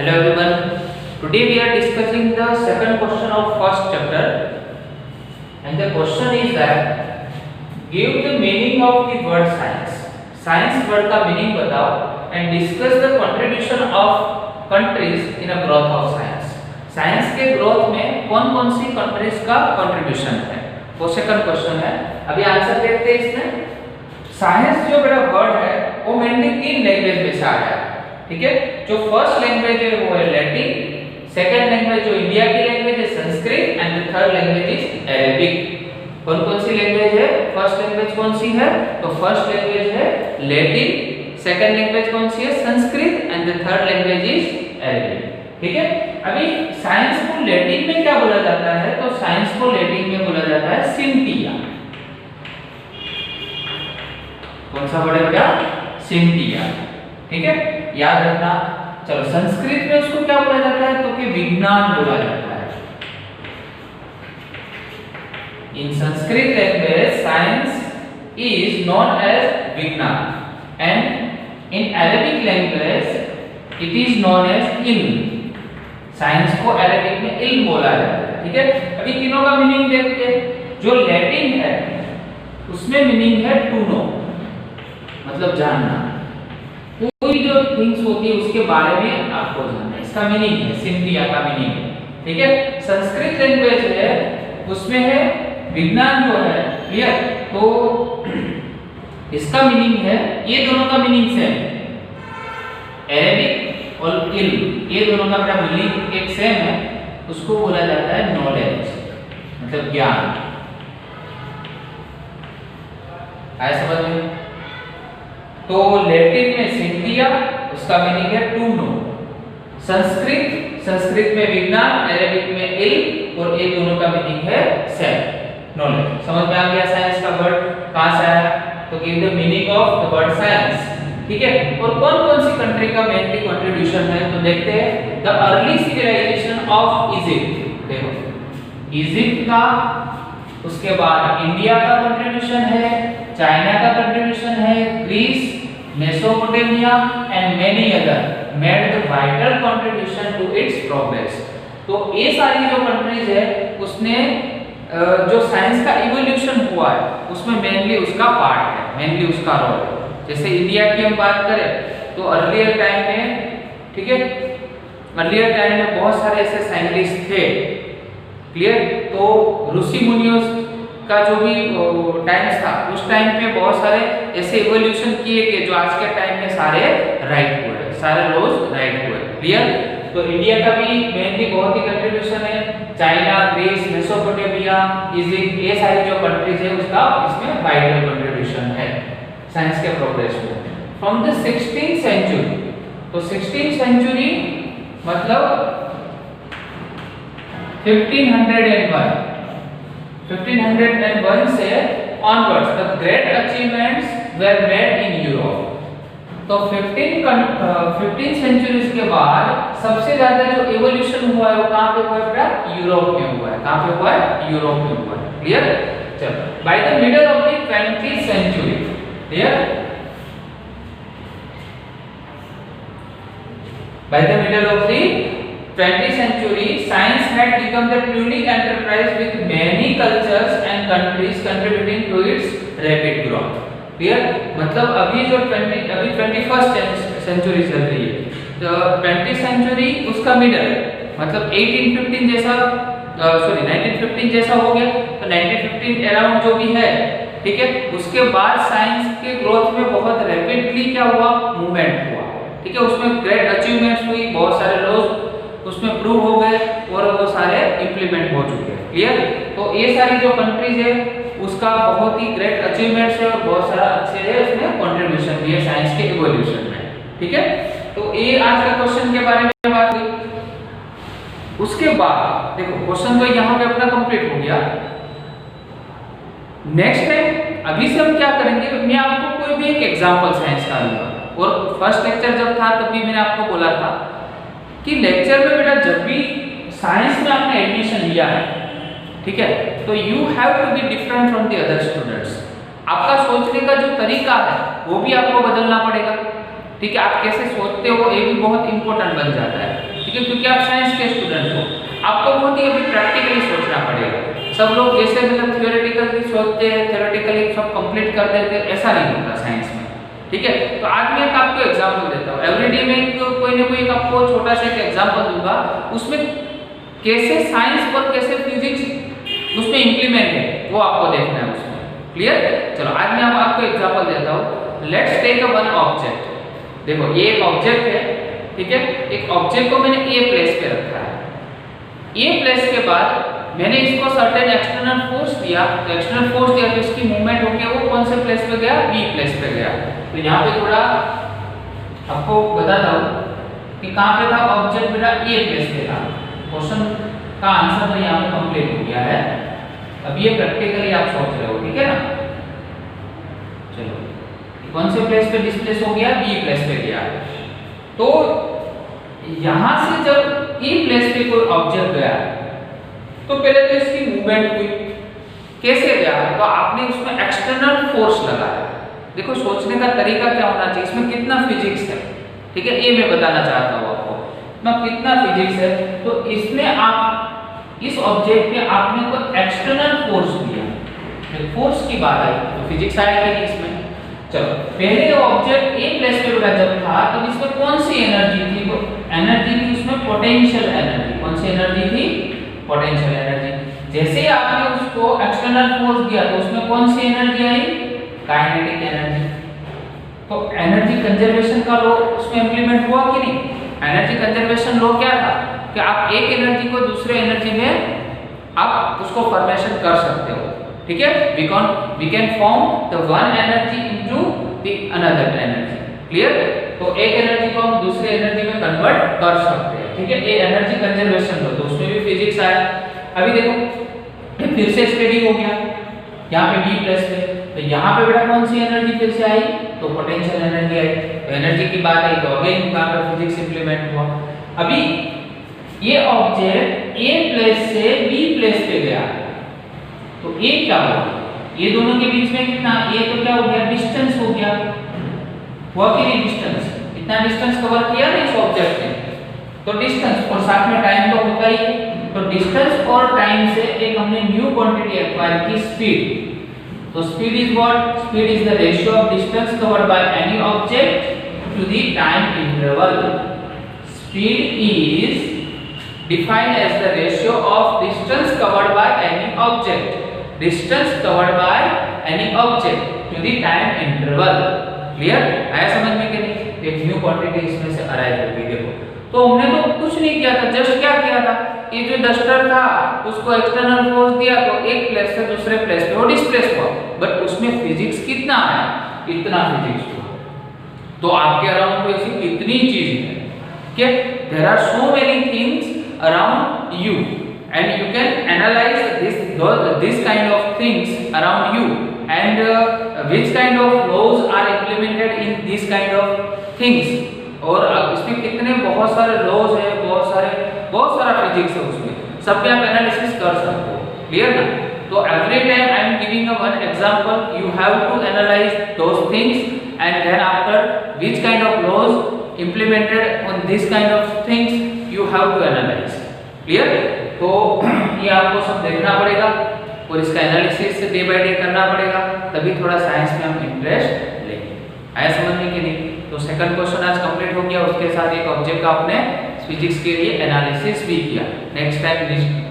Hello everyone. Today we are discussing the second question of first chapter, and the question is that give the meaning of the word science. Science word का meaning बताओ and discuss the contribution of countries in a growth of science. Science के growth में कौन-कौन सी countries का contribution है, वो second question है. अभी आंसर देखते हैं इसमें. साइंस जो बड़ा वर्ड है वो मेनली तीन लैंग्वेज में से आया है, ठीक है. जो फर्स्ट लैंग्वेज है वो है लैटिन, सेकंड लैंग्वेज जो इंडिया की लैंग्वेज है Sanskrit, and the third language is Arabic. कौन-कौन सी लैंग्वेज है? फर्स्ट लैंग्वेज कौन सी है? तो फर्स्ट लैंग्वेज है लैटिन, सेकंड लैंग्वेज कौन सी है? Sanskrit, and the third language is Arabic, ठीक है. अभी साइंस को लैटिन में क्या बोला जाता है? तो साइंस को लैटिन में बोला जाता है सिंटिया. कौन सा वर्ड है बेटा? सिंटिया, ठीक है, याद रखना. चलो संस्कृत में उसको क्या बोला जाता है? तो कि विज्ञान बोला जाता है. In Sanskrit language science is known as vigyan, and in Arabic language it is known as ilm. Science को अरेबिक में इल्म बोला जाता है, ठीक है. अभी तीनों का मीनिंग देखते हैं. जो लैटिन है उसमें मीनिंग है टू नो, मतलब जानना. कोई जो थिंग्स होती है उसके बारे में आपको जानना, इसका मीनिंग है सिंटिया का मीनिंग है, ठीक है. संस्कृत लैंग्वेज है उसमें है विज्ञान जो है, क्लियर. तो इसका मीनिंग है, ये दोनों का मीनिंग सेम है. अरेबिक और इल्म ये दोनों का मीनिंग एक सेम है. उसको बोला जाता है नॉलेज, मतलब ज्ञान. आया समझ में? तो लैटिन में सिंटिया उसका मीनिंग है टू नो. संस्कृत में विज्ञान, अरेबिक में इल्म, और ये दोनों का मीनिंग है सेम, नॉलेज. समझ में आ गया साइंस का वर्ड कहां से आया? तो give the meaning of the word science, ठीक है. और कौन-कौन सी कंट्री का मेनली कंट्रीब्यूशन है? तो देखते हैं. The early civilization of Egypt, देखो इजिप्ट का, उसके बाद इंडिया का कंट्रीब्यूशन है, चाइना का कंट्रीब्यूशन है, Greece, Mesopotamia and many other made the vital contribution to its progress. तो ये सारी जो कंट्रीज है उसने जो साइंस का इवोल्यूशन हुआ है उसमें मेनली उसका पार्ट है, मेनली उसका रोल है. जैसे इंडिया की हम बात करें तो अर्लियर टाइम में, ठीक है, अर्लियर टाइम में बहुत सारे ऐसे साइंटिस्ट थे, क्लियर. तो ऋषि मुनियों का जो भी टाइम्स था उस टाइम पे बहुत सारे ऐसे इवोल्यूशन किए गए जो आज के टाइम में सारे राइट हुए, सारे लॉज राइट हुए, क्लियर. तो इंडिया का भी मेनली बहुत ही कंट्रीब्यूशन है. चाइना, ग्रीस, मेसोपोटामिया, इजिप्ट, ये सारी जो कंट्रीज है उसका इसमें वाइटल कंट्रीब्यूशन है साइंस के प्रोग्रेस में. फ्रॉम द 16th सेंचुरी, तो 16th सेंचुरी मतलब 1501 से onwards the great achievements were made in Europe. तो 15th सेंचुरी के बाद सबसे ज्यादा जो इवोल्यूशन हुआ है वो कहां पे हुआ है बेटा? यूरोप में हुआ है. कहां पे हुआ है? यूरोप में हुआ है, क्लियर. चलो by the middle of the 20th century, clear, by the middle of the 20th century science had become the truly enterprise with many cultures and countries contributing to its rapid growth, clear. मतलब अभी 21st century चल रही है, तो 20th century उसका middle मतलब 1815 जैसा 1915 जैसा हो गया. तो 1915 अराउंड जो भी है, ठीक है, उसके बाद साइंस के ग्रोथ में बहुत रैपिडली क्या हुआ? मूवमेंट हुआ, ठीक है. उसमें ग्रेट अचीवमेंट्स हुई, बहुत सारे लॉज उसमें प्रूव हो गए और वो सारे इंप्लीमेंट हो चुके हैं, क्लियर. तो ये सारी जो कंट्रीज है उसका बहुत ही ग्रेट अचीवमेंट्स है और बहुत सारा अच्छे है उसमें कंट्रीब्यूशन भी है साइंस के इवोल्यूशन में, ठीक है. तो ये आज का क्वेश्चन के बारे में बात हुई. उसके बाद देखो क्वेश्चन तो यहाँ पे अपना कंप्लीट हो गया. नेक्स्ट टाइम अभी से हम क्या करेंगे, मैं आपको कोई भी एक एग्जांपल साइंस का दूंगा. और फर्स्ट लेक्चर जब था तब भी मैंने आपको बोला था कि लेक्चर में बेटा जब भी साइंस में आपने एडमिशन लिया है, ठीक है, तो you have to be different from the other students. आपका सोचने का जो तरीका है वो भी आपको बदलना पड़ेगा, ठीक है. आप कैसे सोचते हो ये भी बहुत इंपॉर्टेंट बन जाता है. ठीक है, क्योंकि आप साइंस के स्टूडेंट हो, आपको बहुत ही अभी प्रैक्टिकली सोचना पड़ेगा। सब लोग जैसे मतलब थियोरेटिकली सोचते हैं, थियोरेटिकली सब कंप्लीट कर देते हैं, ऐसा नहीं होता साइंस में, ठीक है। तो आज मैं एक आपको एग्जांपल देता हूँ, एवरीडे में कोई ना कोई आपको छोटा सा एक एग्जांपल दूंगा, उसमें कैसे साइंस और कैसे फिजिक्स उसमें इंप्लीमेंट है वो आपको देखना है उसमें, क्लियर। चलो आज मैं आपको एग्जांपल देता हूँ। Let's take one object. देखो ये एक ऑब्जेक्ट है, ठीक है। एक ऑब्जेक्ट को मैंने ए प्लेस पे रखा है। ए प्लेस के बाद मैंने इसको सर्टेन एक्सटर्नल फोर्स दिया, तो एक्सटर्नल फोर्स दिया तो इसकी मूवमेंट होके वो कौन से प्लेस पे गया, बी प्लेस पे गया। तो यहाँ पे थोड़ा आपको बताता हूँ कि कहाँ पे था ऑब्जेक्ट, बेटा ए प्लेस पे था। क्वेश्चन का आंसर तो यहाँ पे कंप्लीट हो गया है। अब ये प्रैक्टिकली आप सोच रहे हो, ठीक है ना। चलो कौन से प्लेस पे डिस्प्लेस हो गया, बी प्लेस पे गया। तो यहाँ से जब ए प्लेस पे कोई ऑब्जेक्ट गया तो पहले तो इसकी मूवमेंट हुई, कैसे गया, तो आपने उसमें एक्सटर्नल फोर्स लगाया। देखो सोचने का तरीका क्या होना चाहिए, इसमें कितना फिजिक्स है, ठीक है, ये मैं बताना चाहता हूँ आपको, मैं कितना फिजिक्स है। तो इसमें आप इस ऑब्जेक्ट पे आपने कोई एक्सटर्नल फोर्स दिया, फोर्स की बात आई तो फिजिक्स आएगी इसमें। चलो पहले ऑब्जेक्ट ए प्लेस पे जब था तो इसमें कौन सी एनर्जी थी, वो एनर्जी थी उसमें पोटेंशियल एनर्जी। कौन सी एनर्जी थी, पोटेंशियल एनर्जी। जैसे ही आपने उसको एक्सटर्नल फोर्स दिया तो उसमें कौन सी एनर्जी आई, काइनेटिक एनर्जी। तो एनर्जी कंजर्वेशन का लॉ उसमें इंप्लीमेंट हुआ कि नहीं। एनर्जी कंजर्वेशन लॉ क्या था कि आप एक एनर्जी को दूसरे एनर्जी में आप उसको फॉर्मेशन कर सकते हो, ठीक है। We can form the one energy into the another energy, clear. तो एक एनर्जी को हम दूसरे एनर्जी में कन्वर्ट कर सकते हैं, ठीक है। ये एनर्जी कंजर्वेशन लो, तो उसमें भी फिजिक्स आया। अभी देखो फिर से स्टडी हो गया यहाँ पे बी प्लेस पे, तो यहाँ पे बेटा कौन सी एनर्जी फिर से आई, तो पोटेंशियल एनर्जी आई। तो एनर्जी की बात आई तो अगेन यहाँ पे फिजिक्स इंप्लीमेंट हुआ। अभी ये ऑब्जेक्ट ए प्लेस से बी प्लेस पे गया तो ये क्या हुआ, ये दोनों के बीच में कितना, ये तो क्या हो गया, डिस्टेंस हो गया, हुआ कि नहीं डिस्टेंस, इतना डिस्टेंस कवर किया ना इस ऑब्जेक्ट ने, तो डिस्टेंस और साथ में टाइम तो होता ही। तो डिस्टेंस और टाइम से एक हमने न्यू क्वांटिटी एक्वायर की, स्पीड। तो speed is what, speed is the ratio of distance covered by any object to the time interval. Speed is defined as the ratio of distance covered by any object, distance covered by any object to the time interval, clear। आया समझ में कि नहीं। एक new quantity इसमें से arrive होगी। देखो तो हमने तो कुछ नहीं किया था, जस्ट क्या किया था, ये जो डस्टर था उसको एक्सटर्नल फोर्स दिया तो एक प्लेस से दूसरे प्लेस पे वो डिस्प्लेस हुआ, बट उसमें फिजिक्स कितना आया, इतना फिजिक्स हुआ। तो आपके अराउंड तो ऐसी कितनी चीज है, क्या there are so many things around you and you can analyze this kind of things around you and which kind of laws are implemented in this kind of things। और इसमें कितने बहुत सारे लॉज है, बहुत सारा फिजिक्स है उसमें, सब पे आप एनालिसिस कर सकते हो, क्लियर ना। तो every time I am giving a one example, you have to analyse those things and then after which kind of laws implemented on this kind of things you have to analyze, clear। तो ये आपको सब देखना पड़ेगा और इसका analysis day by day करना पड़ेगा, तभी थोड़ा साइंस में हम इंटरेस्ट लेंगे। आया समझ में कि नहीं। तो सेकंड क्वेश्चन आज कंप्लीट हो गया, उसके साथ एक ऑब्जेक्ट का आपने फिजिक्स के लिए एनालिसिस भी किया। नेक्स्ट टाइम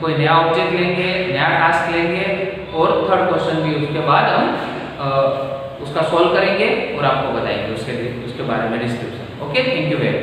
कोई नया ऑब्जेक्ट लेंगे, नया टास्क लेंगे और थर्ड क्वेश्चन भी उसके बाद हम उसका सॉल्व करेंगे और आपको बताएंगे उसके बारे में description. Okay, thank you very much.